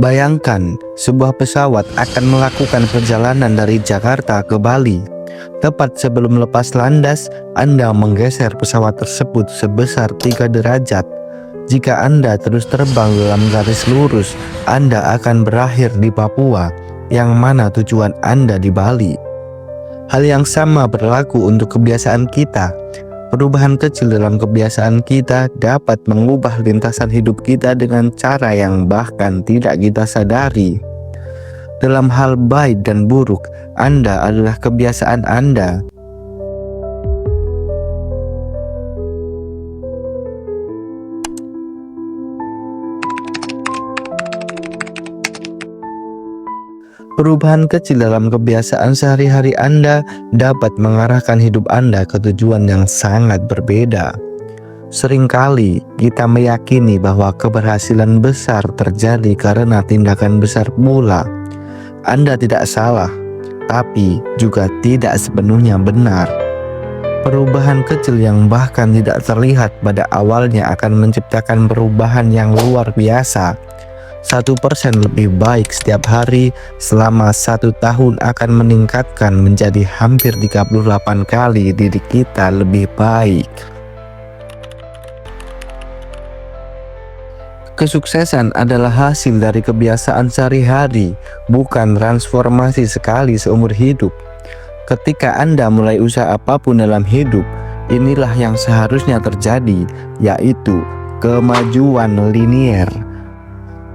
Bayangkan, sebuah pesawat akan melakukan perjalanan dari Jakarta ke Bali. Tepat sebelum lepas landas, Anda menggeser pesawat tersebut sebesar 3 derajat. Jika Anda terus terbang dalam garis lurus, Anda akan berakhir di Papua, yang mana tujuan Anda di Bali. Hal yang sama berlaku untuk kebiasaan kita. Perubahan kecil dalam kebiasaan kita dapat mengubah lintasan hidup kita dengan cara yang bahkan tidak kita sadari. Dalam hal baik dan buruk, Anda adalah kebiasaan Anda. Perubahan kecil dalam kebiasaan sehari-hari Anda dapat mengarahkan hidup Anda ke tujuan yang sangat berbeda. Seringkali kita meyakini bahwa keberhasilan besar terjadi karena tindakan besar pula. Anda tidak salah, tapi juga tidak sepenuhnya benar. Perubahan kecil yang bahkan tidak terlihat pada awalnya akan menciptakan perubahan yang luar biasa. 1% lebih baik setiap hari selama 1 tahun akan meningkatkan menjadi hampir 38 kali diri kita lebih baik. Kesuksesan adalah hasil dari kebiasaan sehari-hari, bukan transformasi sekali seumur hidup. Ketika Anda mulai usaha apapun dalam hidup, inilah yang seharusnya terjadi, yaitu kemajuan linier.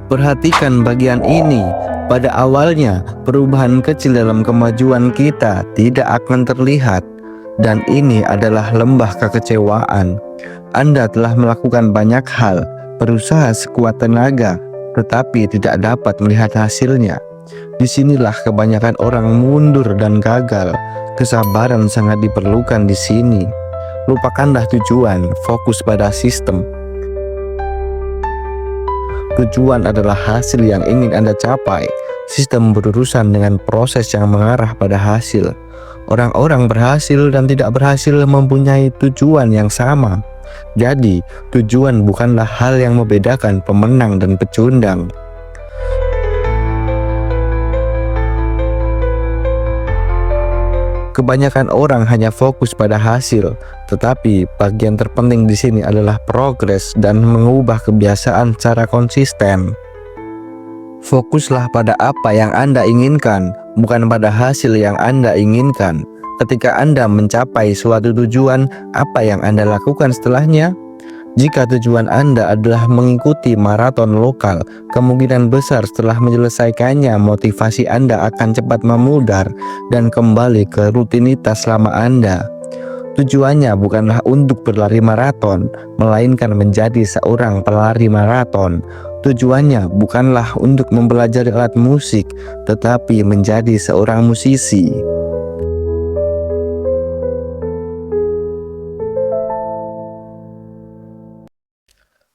Perhatikan bagian ini. Pada awalnya, perubahan kecil dalam kemajuan kita tidak akan terlihat, dan ini adalah lembah kekecewaan. Anda telah melakukan banyak hal, berusaha sekuat tenaga, tetapi tidak dapat melihat hasilnya. Disinilah kebanyakan orang mundur dan gagal. Kesabaran sangat diperlukan di sini. Lupakanlah tujuan, fokus pada sistem. Tujuan adalah hasil yang ingin Anda capai. Sistem berurusan dengan proses yang mengarah pada hasil. Orang-orang berhasil dan tidak berhasil mempunyai tujuan yang sama. Jadi, tujuan bukanlah hal yang membedakan pemenang dan pecundang. Kebanyakan orang hanya fokus pada hasil, tetapi bagian terpenting di sini adalah progres dan mengubah kebiasaan secara konsisten. Fokuslah pada apa yang Anda inginkan, bukan pada hasil yang Anda inginkan. Ketika Anda mencapai suatu tujuan, apa yang Anda lakukan setelahnya? Jika tujuan Anda adalah mengikuti maraton lokal, kemungkinan besar setelah menyelesaikannya motivasi Anda akan cepat memudar dan kembali ke rutinitas lama Anda. Tujuannya bukanlah untuk berlari maraton, melainkan menjadi seorang pelari maraton. Tujuannya bukanlah untuk mempelajari alat musik, tetapi menjadi seorang musisi.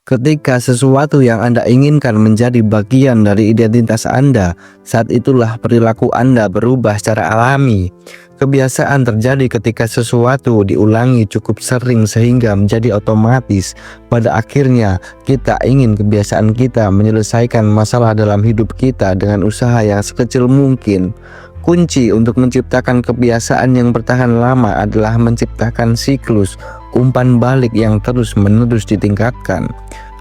Ketika sesuatu yang Anda inginkan menjadi bagian dari identitas Anda, saat itulah perilaku Anda berubah secara alami. Kebiasaan terjadi ketika sesuatu diulangi cukup sering sehingga menjadi otomatis. Pada akhirnya, kita ingin kebiasaan kita menyelesaikan masalah dalam hidup kita dengan usaha yang sekecil mungkin. Kunci untuk menciptakan kebiasaan yang bertahan lama adalah menciptakan siklus umpan balik yang terus-menerus ditingkatkan.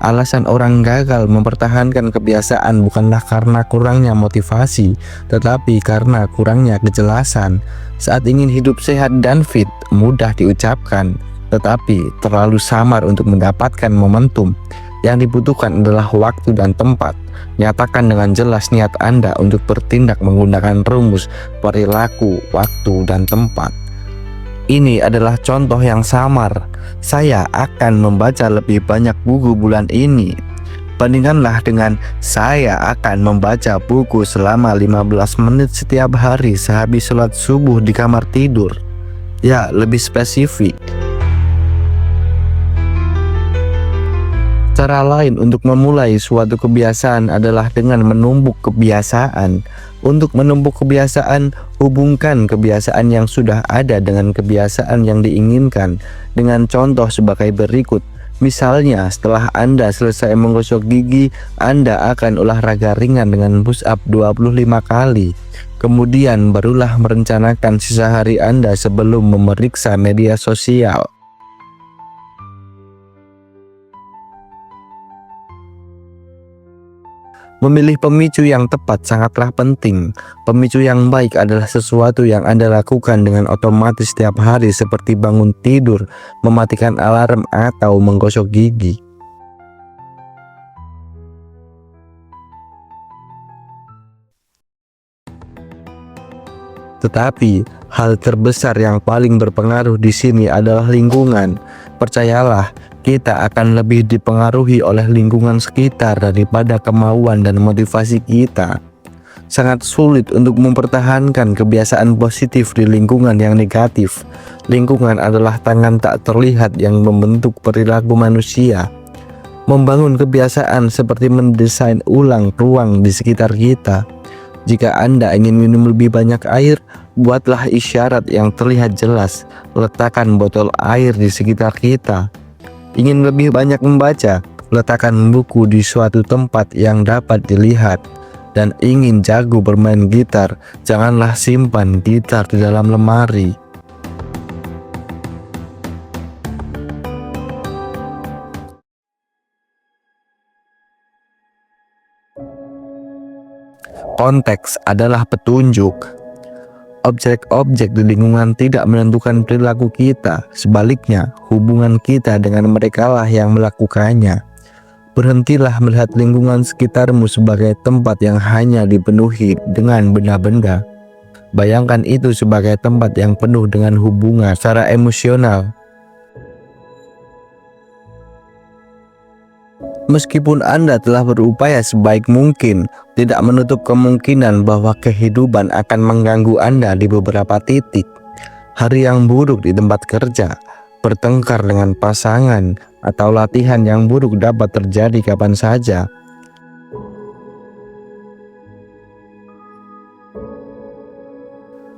Alasan orang gagal mempertahankan kebiasaan bukanlah karena kurangnya motivasi, tetapi karena kurangnya kejelasan. Saat ingin hidup sehat dan fit, mudah diucapkan, tetapi terlalu samar untuk mendapatkan momentum. Yang dibutuhkan adalah waktu dan tempat. Nyatakan dengan jelas niat Anda untuk bertindak menggunakan rumus perilaku, waktu, dan tempat. Ini adalah contoh yang samar. Saya akan membaca lebih banyak buku bulan ini. Bandingkanlah dengan saya akan membaca buku selama 15 menit setiap hari sehabis sholat subuh di kamar tidur. Ya, lebih spesifik. Cara lain untuk memulai suatu kebiasaan adalah dengan menumbuk kebiasaan. Untuk menumbuk kebiasaan, hubungkan kebiasaan yang sudah ada dengan kebiasaan yang diinginkan. Dengan contoh sebagai berikut, Misalnya, setelah Anda selesai menggosok gigi, Anda akan olahraga ringan dengan push up 25 kali. Kemudian barulah merencanakan sisa hari Anda sebelum memeriksa media sosial. Memilih pemicu yang tepat sangatlah penting. Pemicu yang baik adalah sesuatu yang Anda lakukan dengan otomatis setiap hari, seperti bangun tidur, mematikan alarm, atau menggosok gigi. Tetapi, hal terbesar yang paling berpengaruh di sini adalah lingkungan. Percayalah, kita akan lebih dipengaruhi oleh lingkungan sekitar daripada kemauan dan motivasi kita. Sangat sulit untuk mempertahankan kebiasaan positif di lingkungan yang negatif. Lingkungan adalah tangan tak terlihat yang membentuk perilaku manusia. Membangun kebiasaan seperti mendesain ulang ruang di sekitar kita. Jika Anda ingin minum lebih banyak air, buatlah isyarat yang terlihat jelas. Letakkan botol air di sekitar kita. Ingin lebih banyak membaca, letakkan buku di suatu tempat yang dapat dilihat. Dan ingin jago bermain gitar, janganlah simpan gitar di dalam lemari. Konteks adalah petunjuk. Objek-objek di lingkungan tidak menentukan perilaku kita. Sebaliknya, hubungan kita dengan merekalah yang melakukannya. Berhentilah melihat lingkungan sekitarmu sebagai tempat yang hanya dipenuhi dengan benda-benda. Bayangkan itu sebagai tempat yang penuh dengan hubungan secara emosional. Meskipun Anda telah berupaya sebaik mungkin, tidak menutup kemungkinan bahwa kehidupan akan mengganggu Anda di beberapa titik. Hari yang buruk di tempat kerja, bertengkar dengan pasangan, atau latihan yang buruk dapat terjadi kapan saja.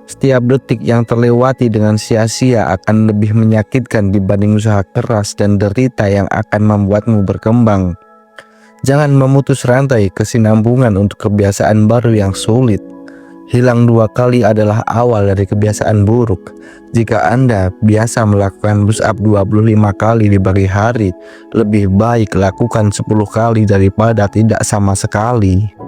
Setiap detik yang terlewati dengan sia-sia akan lebih menyakitkan dibanding usaha keras dan derita yang akan membuatmu berkembang. Jangan memutus rantai kesinambungan untuk kebiasaan baru yang sulit. Hilang 2 kali adalah awal dari kebiasaan buruk. Jika Anda biasa melakukan push up 25 kali di pagi hari, lebih baik lakukan 10 kali daripada tidak sama sekali.